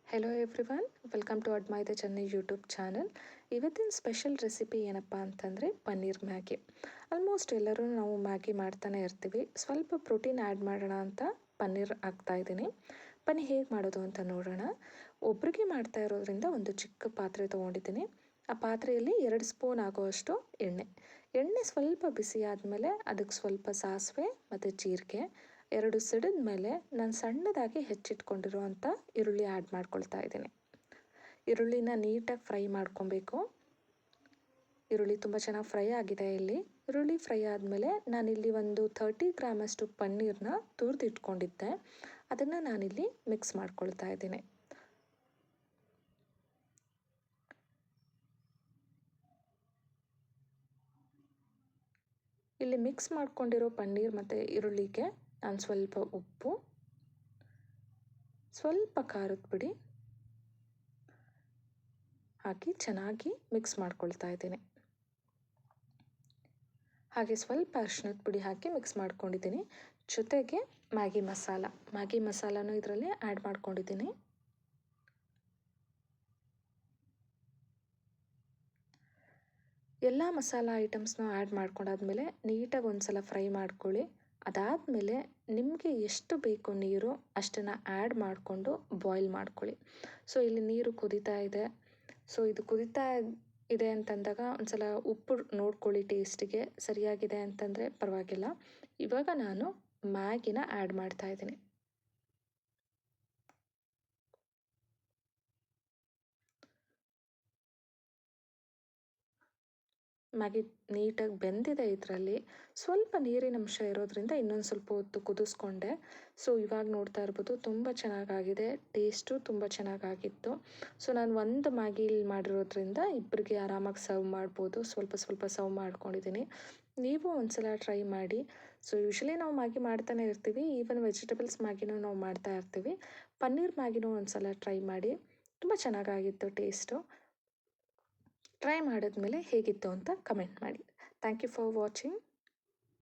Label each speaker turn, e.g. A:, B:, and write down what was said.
A: Hello everyone, welcome to ಅಡ್ಮೈ the Chennai YouTube channel. ಇವತ್ತಿನ special recipe ಏನಪ್ಪ ಅಂತಂದರೆ ಪನ್ನೀರ್ ಮ್ಯಾಗಿ. ಆಲ್ಮೋಸ್ಟ್ ಎಲ್ಲರೂ ನಾವು ಮ್ಯಾಗಿ ಮಾಡ್ತಾನೆ ಇರ್ತೀವಿ. ಸ್ವಲ್ಪ ಪ್ರೋಟೀನ್ ಆ್ಯಡ್ ಮಾಡೋಣ ಅಂತ ಪನ್ನೀರ್ ಹಾಕ್ತಾಯಿದ್ದೀನಿ. ಬನ್ನಿ ಹೇಗೆ ಮಾಡೋದು ಅಂತ ನೋಡೋಣ. ಒಬ್ರಿಗೆ ಮಾಡ್ತಾ ಇರೋದ್ರಿಂದ ಒಂದು ಚಿಕ್ಕ ಪಾತ್ರೆ ತೊಗೊಂಡಿದ್ದೀನಿ. ಆ ಪಾತ್ರೆಯಲ್ಲಿ 2 ಸ್ಪೂನ್ ಆಗುವಷ್ಟು ಎಣ್ಣೆ ಸ್ವಲ್ಪ ಬಿಸಿ ಆದಮೇಲೆ ಅದಕ್ಕೆ ಸ್ವಲ್ಪ ಸಾಸಿವೆ ಮತ್ತು ಜೀರಿಗೆ 2 ಸಿಡಿದ ಮೇಲೆ ನಾನು ಸಣ್ಣದಾಗಿ ಹೆಚ್ಚಿಟ್ಕೊಂಡಿರುವಂಥ ಈರುಳ್ಳಿ ಆ್ಯಡ್ ಮಾಡ್ಕೊಳ್ತಾ ಇದ್ದೀನಿ. ಈರುಳ್ಳಿನ ನೀಟಾಗಿ ಫ್ರೈ ಮಾಡ್ಕೊಬೇಕು. ಈರುಳ್ಳಿ ತುಂಬ ಚೆನ್ನಾಗಿ ಫ್ರೈ ಆಗಿದೆ. ಈರುಳ್ಳಿ ಫ್ರೈ ಆದಮೇಲೆ ನಾನಿಲ್ಲಿ ಒಂದು 30 ಗ್ರಾಮಷ್ಟು ಪನ್ನೀರನ್ನ ತುರಿದಿಟ್ಕೊಂಡಿದ್ದೆ. ಅದನ್ನು ನಾನಿಲ್ಲಿ ಮಿಕ್ಸ್ ಮಾಡ್ಕೊಳ್ತಾ ಇದ್ದೀನಿ. ಇಲ್ಲಿ ಮಿಕ್ಸ್ ಮಾಡ್ಕೊಂಡಿರೋ ಪನ್ನೀರ್ ಮತ್ತು ಈರುಳ್ಳಿಗೆ ನಾನು ಸ್ವಲ್ಪ ಉಪ್ಪು, ಸ್ವಲ್ಪ ಖಾರದ ಪುಡಿ ಹಾಕಿ ಚೆನ್ನಾಗಿ ಮಿಕ್ಸ್ ಮಾಡ್ಕೊಳ್ತಾ ಇದ್ದೀನಿ. ಹಾಗೆ ಸ್ವಲ್ಪ ಅರಿಶಿಣದ ಪುಡಿ ಹಾಕಿ ಮಿಕ್ಸ್ ಮಾಡ್ಕೊಂಡಿದ್ದೀನಿ. ಜೊತೆಗೆ ಮ್ಯಾಗಿ ಮಸಾಲನೂ ಇದರಲ್ಲಿ ಆ್ಯಡ್ ಮಾಡ್ಕೊಂಡಿದ್ದೀನಿ. ಎಲ್ಲ ಮಸಾಲ ಐಟಮ್ಸ್ನ ಆ್ಯಡ್ ಮಾಡ್ಕೊಂಡಾದ್ಮೇಲೆ ನೀಟಾಗಿ ಒಂದು ಸಲ ಫ್ರೈ ಮಾಡ್ಕೊಳ್ಳಿ. ಅದಾದಮೇಲೆ ನಿಮಗೆ ಎಷ್ಟು ಬೇಕು ನೀರು ಅಷ್ಟನ್ನು ಆ್ಯಡ್ ಮಾಡಿಕೊಂಡು ಬಾಯ್ಲ್ ಮಾಡ್ಕೊಳ್ಳಿ. ಸೊ ಇಲ್ಲಿ ನೀರು ಕುದೀತಾ ಇದೆ. ಸೊ ಇದು ಕುದೀತಾ ಇದೆ ಅಂತಂದಾಗ ಒಂದು ಸಲ ಉಪ್ಪು ನೋಡ್ಕೊಳ್ಳಿ. ಟೇಸ್ಟಿಗೆ ಸರಿಯಾಗಿದೆ ಅಂತಂದರೆ ಪರವಾಗಿಲ್ಲ. ಇವಾಗ ನಾನು ಮ್ಯಾಗಿನ ಆ್ಯಡ್ ಮಾಡ್ತಾ ಇದ್ದೀನಿ. ಮ್ಯಾಗಿ ನೀಟಾಗಿ ಬೆಂದಿದೆ. ಇದರಲ್ಲಿ ಸ್ವಲ್ಪ ನೀರಿನ ಅಂಶ ಇರೋದ್ರಿಂದ ಇನ್ನೊಂದು ಸ್ವಲ್ಪ ಹೊತ್ತು ಕುದಿಸ್ಕೊಂಡೆ. ಸೊ ಇವಾಗ ನೋಡ್ತಾ ಇರ್ಬೋದು ತುಂಬ ಚೆನ್ನಾಗಾಗಿದೆ. ಟೇಸ್ಟು ತುಂಬ ಚೆನ್ನಾಗಾಗಿತ್ತು. ಸೊ ನಾನು ಒಂದು ಮ್ಯಾಗಿ ಮಾಡಿರೋದ್ರಿಂದ ಇಬ್ಬರಿಗೆ ಆರಾಮಾಗಿ ಸರ್ವ್ ಮಾಡ್ಬೋದು. ಸ್ವಲ್ಪ ಸರ್ವ್ ಮಾಡ್ಕೊಂಡಿದ್ದೀನಿ. ನೀವು ಒಂದ್ಸಲ ಟ್ರೈ ಮಾಡಿ. ಸೊ ಯೂಶ್ವಲಿ ನಾವು ಮ್ಯಾಗಿ ಮಾಡ್ತಾನೆ ಇರ್ತೀವಿ. ಈವನ್ ವೆಜಿಟೇಬಲ್ಸ್ ಮ್ಯಾಗಿನೂ ನಾವು ಮಾಡ್ತಾ ಇರ್ತೀವಿ. ಪನ್ನೀರ್ ಮ್ಯಾಗಿನೂ ಒಂದ್ಸಲ ಟ್ರೈ ಮಾಡಿ. ತುಂಬ ಚೆನ್ನಾಗಾಗಿತ್ತು ಟೇಸ್ಟು. ಟ್ರೈ ಮಾಡಿದ್ಮೇಲೆ ಹೇಗಿತ್ತು ಅಂತ ಕಮೆಂಟ್ ಮಾಡಿ. Thank you for watching.